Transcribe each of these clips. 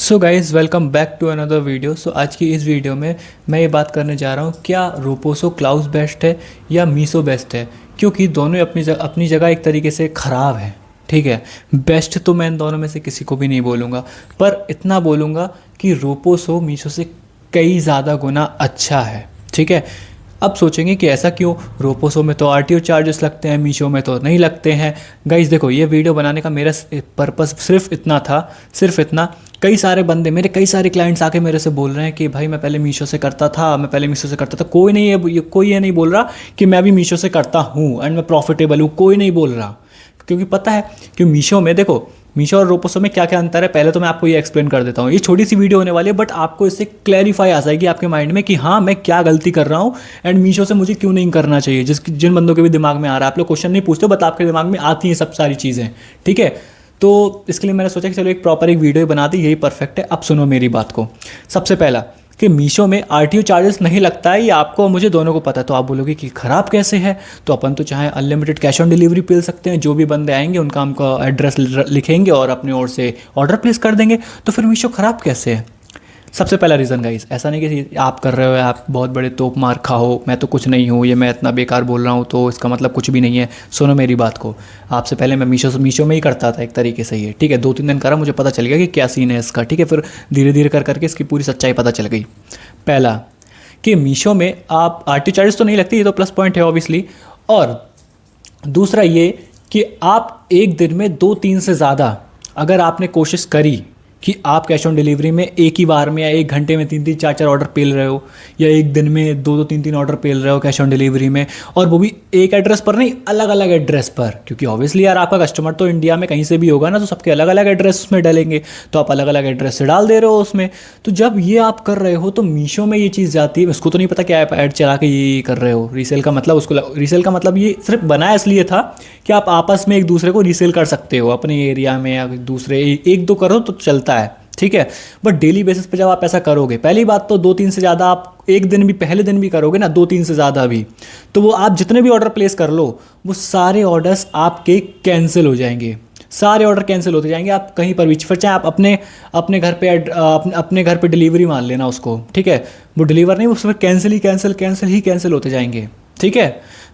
So guys welcome back to another video. So आज की इस वीडियो में मैं ये बात करने जा रहा हूँ, क्या रोपोसो क्लाउज बेस्ट है या मीशो बेस्ट है। क्योंकि दोनों ही अपनी जगह एक तरीके से ख़राब है। ठीक है, बेस्ट तो मैं इन दोनों में से किसी को भी नहीं बोलूँगा, पर इतना बोलूँगा कि रोपोसो मीशो से कई ज़्यादा गुना अच्छा है। ठीक है, अब सोचेंगे कि ऐसा क्यों, रोपोसो में तो आरटीओ चार्जेस लगते हैं, मीशो में तो नहीं लगते हैं। गाइस देखो, ये वीडियो बनाने का मेरा पर्पस सिर्फ इतना था, सिर्फ इतना। कई सारे बंदे, मेरे कई सारे क्लाइंट्स आके मेरे से बोल रहे हैं कि भाई मैं पहले मीशो से करता था, मैं पहले मीशो से करता था। कोई ये नहीं बोल रहा कि मैं भी मीशो से करता हूँ एंड मैं प्रॉफिटेबल हूँ, कोई नहीं बोल रहा। क्योंकि पता है कि मीशो में देखो, मीशो और रोपोसो में क्या क्या अंतर है, पहले तो मैं आपको ये एक्सप्लेन कर देता हूँ। ये छोटी सी वीडियो होने वाली है, बट आपको इससे क्लैरिफाई आ जाएगी आपके माइंड में कि हाँ मैं क्या गलती कर रहा हूँ एंड मीशो से मुझे क्यों नहीं करना चाहिए। जिन बंदों के भी दिमाग में आ रहा है, आप लोग क्वेश्चन नहीं पूछते हो, बट आपके दिमाग में आती हैं सब सारी चीज़ें। ठीक है, तो इसके लिए मैंने सोचा कि चलो एक प्रॉपर एक वीडियो बना दी, यही परफेक्ट है। अब सुनो मेरी बात को। सबसे पहला कि मीशो में आरटीओ चार्जेस नहीं लगता है, ये आपको मुझे दोनों को पता है। तो आप बोलोगे कि ख़राब कैसे है, तो अपन तो चाहे अनलिमिटेड कैश ऑन डिलीवरी पेल सकते हैं। जो भी बंदे आएंगे उनका हमको एड्रेस लिखेंगे और अपनी ओर से ऑर्डर प्लेस कर देंगे। तो फिर मीशो ख़राब कैसे है? सबसे पहला रीज़न गाइस, ऐसा नहीं कि आप कर रहे हो, आप बहुत बड़े तोप मार खाओ, मैं तो कुछ नहीं हूँ, ये मैं इतना बेकार बोल रहा हूँ तो इसका मतलब कुछ भी नहीं है। सुनो मेरी बात को। आपसे पहले मैं मीशो में ही करता था एक तरीके से ये। ठीक है, 2-3 दिन करा, मुझे पता चल गया कि क्या सीन है इसका। ठीक है, फिर धीरे धीरे कर करके इसकी पूरी सच्चाई पता चल गई। पहला कि मीशो में आप आरटी चार्जेस तो नहीं लगती, ये तो प्लस पॉइंट है ऑब्वियसली। और दूसरा ये कि आप एक दिन में 2-3 से ज़्यादा अगर आपने कोशिश करी कि आप कैश ऑन डिलीवरी में एक ही बार में या एक घंटे में 3-3 4-4 ऑर्डर पेल रहे हो, या एक दिन में 2-2 3-3 ऑर्डर पेल रहे हो कैश ऑन डिलीवरी में, और वो भी एक एड्रेस पर नहीं, अलग अलग एड्रेस पर। क्योंकि ऑब्वियसली यार आपका कस्टमर तो इंडिया में कहीं से भी होगा ना, तो सबके अलग अलग एड्रेस उसमें डालेंगे, तो आप अलग अलग एड्रेस से डाल दे रहे हो उसमें। तो जब ये आप कर रहे हो तो मीशो में ये चीज़ जाती है। उसको तो नहीं पता क्या ऐड चला के ये कर रहे हो रीसेल का मतलब। उसको रीसेल का मतलब ये सिर्फ बनाया इसलिए था कि आप आपस में एक दूसरे को रीसेल कर सकते हो अपने एरिया में, या दूसरे एक दो करो तो चलता है। ठीक है, बट डेली बेसिस पे जब आप ऐसा करोगे, पहली बात तो 2-3 से ज़्यादा आप एक दिन भी, पहले दिन भी करोगे ना 2-3 से ज़्यादा भी, तो वो आप जितने भी ऑर्डर प्लेस कर लो, वो सारे ऑर्डर्स आपके कैंसिल हो जाएंगे। सारे ऑर्डर कैंसिल होते जाएंगे। आप कहीं पर भी, फिर चाहे आप अपने घर पे अपने घर पे डिलीवरी मान लेना उसको। ठीक है, वो डिलीवर नहीं, उसमें कैंसिल ही कैंसिल होते जाएंगे। ठीक है,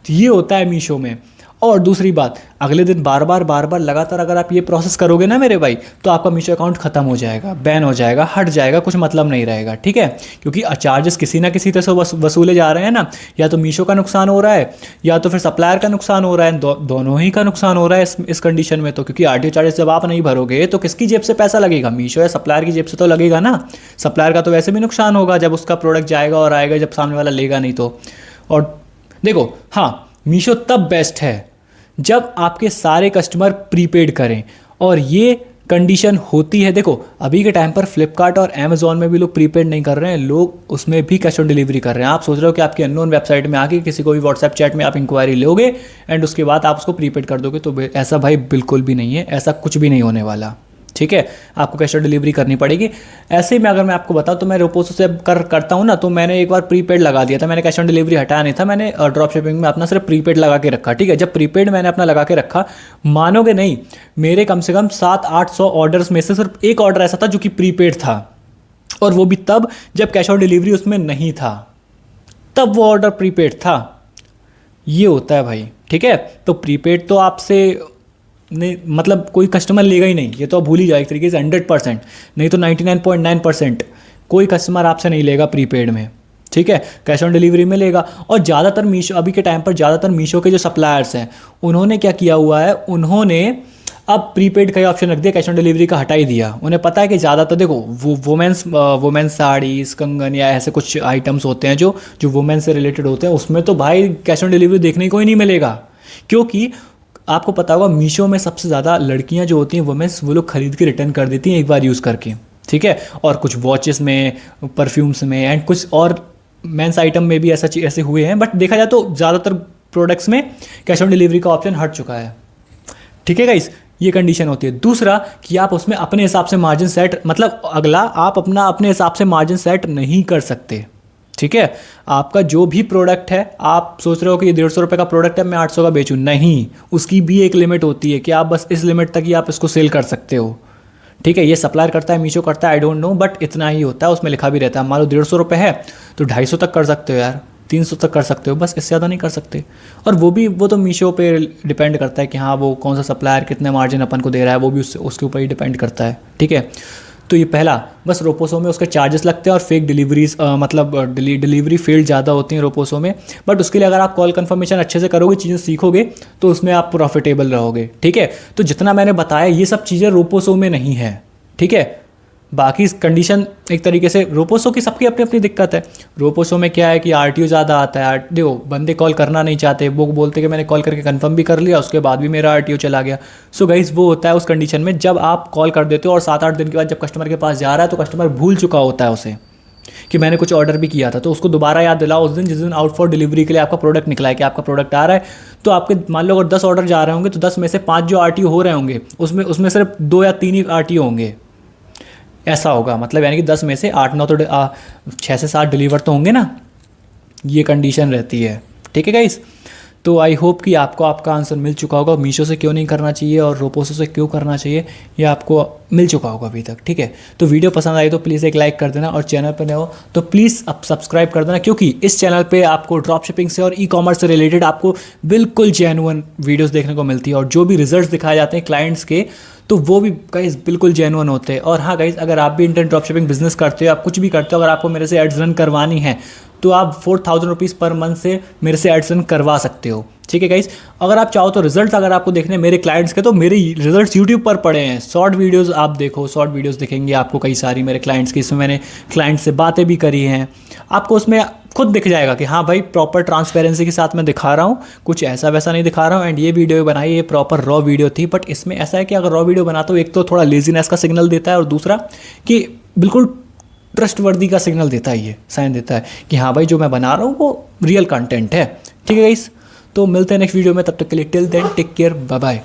तो ये होता है मीशो में। और दूसरी बात, अगले दिन बार बार लगातार अगर आप ये प्रोसेस करोगे ना मेरे भाई, तो आपका मीशो अकाउंट खत्म हो जाएगा, बैन हो जाएगा, हट जाएगा, कुछ मतलब नहीं रहेगा। ठीक है, क्योंकि चार्जेस किसी ना किसी तरह से वसूले जा रहे हैं ना। या तो मीशो का नुकसान हो रहा है, या तो फिर सप्लायर का नुकसान हो रहा है। दोनों ही का नुकसान हो रहा है इस कंडीशन में। तो क्योंकि आरटीओ चार्जेस जब आप नहीं भरोगे तो किसकी जेब से पैसा लगेगा? मीशो या सप्लायर की जेब से तो लगेगा ना। सप्लायर का तो वैसे भी नुकसान होगा जब उसका प्रोडक्ट जाएगा और आएगा, जब सामने वाला लेगा नहीं तो। और देखो, हाँ, मीशो तब बेस्ट है जब आपके सारे कस्टमर प्रीपेड करें, और ये कंडीशन होती है। देखो, अभी के टाइम पर फ्लिपकार्ट और अमेजोन में भी लोग प्रीपेड नहीं कर रहे हैं, लोग उसमें भी कैश ऑन डिलीवरी कर रहे हैं। आप सोच रहे हो कि आपकी अननोन वेबसाइट में आके किसी को भी व्हाट्सएप चैट में आप इंक्वायरी लोगे एंड उसके बाद आप उसको प्रीपेड कर दोगे, तो ऐसा भाई बिल्कुल भी नहीं है, ऐसा कुछ भी नहीं होने वाला। ठीक है, आपको कैश ऑन डिलीवरी करनी पड़ेगी। ऐसे ही में अगर मैं आपको बताऊं तो मैं रोपोसो से करता हूं ना, तो मैंने एक बार प्रीपेड लगा दिया था। मैंने कैश ऑन डिलीवरी हटाया नहीं था, मैंने ड्रॉप शिपिंग में अपना सिर्फ प्रीपेड लगा के रखा। ठीक है, जब प्रीपेड मैंने अपना लगा के रखा, मानोगे नहीं, मेरे कम से कम 700-800 ऑर्डर्स में से सिर्फ एक ऑर्डर ऐसा था जो कि प्रीपेड था, और वो भी तब जब कैश ऑन डिलीवरी उसमें नहीं था, तब वो ऑर्डर प्रीपेड था। ये होता है भाई। ठीक है, तो प्रीपेड तो आपसे नहीं, मतलब कोई कस्टमर लेगा ही नहीं, ये तो आप भूल ही जाए एक तरीके से 100%, नहीं तो 99.9% कोई कस्टमर आपसे नहीं लेगा प्रीपेड में। ठीक है, कैश ऑन डिलीवरी में लेगा। और ज़्यादातर मीशो, अभी के टाइम पर ज़्यादातर मीशो के जो सप्लायर्स हैं, उन्होंने क्या किया हुआ है, उन्होंने अब प्रीपेड का ही ऑप्शन रख दिया, कैश ऑन डिलीवरी का हटा ही दिया। उन्हें पता है कि ज़्यादातर देखो वुमेंस साड़ीज़, कंगन या ऐसे कुछ आइटम्स होते हैं जो वुमेन से रिलेटेड होते हैं, उसमें तो भाई कैश ऑन डिलीवरी देखने को ही नहीं मिलेगा। क्योंकि आपको पता होगा मीशो में सबसे ज़्यादा लड़कियां जो होती हैं वुमेन्स, वो लोग खरीद के रिटर्न कर देती हैं एक बार यूज़ करके। ठीक है, और कुछ वॉचेस में, परफ्यूम्स में एंड कुछ और मेंस आइटम में भी ऐसे हुए हैं, बट देखा जाए तो ज़्यादातर प्रोडक्ट्स में कैश ऑन डिलीवरी का ऑप्शन हट चुका है। ठीक है गाइस, ये कंडीशन होती है। दूसरा कि आप उसमें अपने हिसाब से मार्जिन सेट, मतलब अगला आप अपने हिसाब से मार्जिन सेट नहीं कर सकते। ठीक है, आपका जो भी प्रोडक्ट है, आप सोच रहे हो कि ये 150 रुपये का प्रोडक्ट है, मैं 800 का बेचूँ, नहीं, उसकी भी एक लिमिट होती है कि आप बस इस लिमिट तक ही आप इसको सेल कर सकते हो। ठीक है, ये सप्लायर करता है, मीशो करता है, आई डोंट नो, बट इतना ही होता है, उसमें लिखा भी रहता है। मान लो 150 रुपये है तो 250 तक कर सकते हो यार, 300 तक कर सकते हो, बस इससे ज़्यादा नहीं कर सकते। और वो तो मीशो पे डिपेंड करता है कि हाँ वो कौन सा सप्लायर कितने मार्जिन अपन को दे रहा है, वो भी उसके ऊपर ही डिपेंड करता है। ठीक है, तो ये पहला, बस रोपोसो में उसके चार्जेस लगते हैं और फेक डिलीवरीज मतलब डिलीवरी फील्ड ज़्यादा होती हैं रोपोसो में। बट उसके लिए अगर आप कॉल कंफर्मेशन अच्छे से करोगे, चीज़ें सीखोगे, तो उसमें आप प्रॉफिटेबल रहोगे। ठीक है, तो जितना मैंने बताया ये सब चीज़ें रोपोसो में नहीं है। ठीक है, बाकी कंडीशन एक तरीके से रोपोसो की सबकी अपनी अपनी दिक्कत है। रोपोसो में क्या है कि आरटीओ ज़्यादा आता है, देखो बंदे कॉल करना नहीं चाहते, वो बोलते कि मैंने कॉल करके कंफर्म भी कर लिया, उसके बाद भी मेरा आरटीओ चला गया। सो गाइस वो होता है उस कंडीशन में जब आप कॉल कर देते हो और 7-8 दिन के बाद जब कस्टमर के पास जा रहा है तो कस्टमर भूल चुका होता है उसे कि मैंने कुछ ऑर्डर भी किया था, तो उसको दोबारा याद दिलाओ उस दिन जिस दिन आउट फॉर डिलीवरी के लिए आपका प्रोडक्ट निकला है कि आपका प्रोडक्ट आ रहा है। तो आपके मान लो अगर 10 ऑर्डर जा रहे होंगे तो 10 में से 5 जो आरटीओ हो रहे होंगे उसमें सिर्फ 2 या 3 ही आरटीओ होंगे, ऐसा होगा। मतलब यानी कि 10 में से 8-9 तो 6 से 7 डिलीवर तो होंगे ना, ये कंडीशन रहती है। ठीक है गाइस, तो आई होप कि आपको आपका आंसर मिल चुका होगा। मीशो से क्यों नहीं करना चाहिए और रोपोसो से क्यों करना चाहिए ये आपको मिल चुका होगा अभी तक। ठीक है, तो वीडियो पसंद आई तो प्लीज़ एक लाइक कर देना और चैनल पर नए हो तो प्लीज़ अब सब्सक्राइब कर देना, क्योंकि इस चैनल पे आपको ड्रॉप शिपिंग से और ई कॉमर्स से रिलेटेड आपको बिल्कुल जेन्युइन वीडियोज़ देखने को मिलती है और जो भी रिजल्ट दिखाए जाते हैं क्लाइंट्स के तो वो भी गाइस बिल्कुल जेन्युइन होते हैं। और हाँ गाइस, अगर आप भी इंटरनेट ड्रॉप शिपिंग बिजनेस करते हो, आप कुछ भी करते हो, अगर आपको मेरे से एड्स रन करवानी है तो आप 4000 रुपीज़ पर मंथ से मेरे से एड्स रन करवा सकते हो। ठीक है गाइस, अगर आप चाहो तो रिजल्ट्स अगर आपको देखने मेरे क्लाइंट्स के तो मेरे रिजल्ट्स यूट्यूब पर पड़े हैं, शॉर्ट वीडियोस आप देखो, शॉर्ट वीडियोस दिखेंगे आपको कई सारी मेरे क्लाइंट्स की, इसमें मैंने क्लाइंट से बातें भी करी हैं, आपको उसमें खुद दिख जाएगा कि हाँ भाई प्रॉपर ट्रांसपेरेंसी के साथ मैं दिखा रहा हूँ, कुछ ऐसा वैसा नहीं दिखा रहा हूँ। एंड ये वीडियो बनाई ये प्रॉपर रॉ वीडियो थी, बट इसमें ऐसा है कि अगर रॉ वीडियो बनाता हूँ एक तो थोड़ा लेजीनेस का सिग्नल देता है और दूसरा कि बिल्कुल ट्रस्टवर्दी का सिग्नल देता है, ये साइन देता है कि हाँ भाई जो मैं बना रहा हूँ वो रियल कंटेंट है। ठीक है गाइस, तो मिलते हैं नेक्स्ट वीडियो में, तब तक के लिए till then take care, bye bye.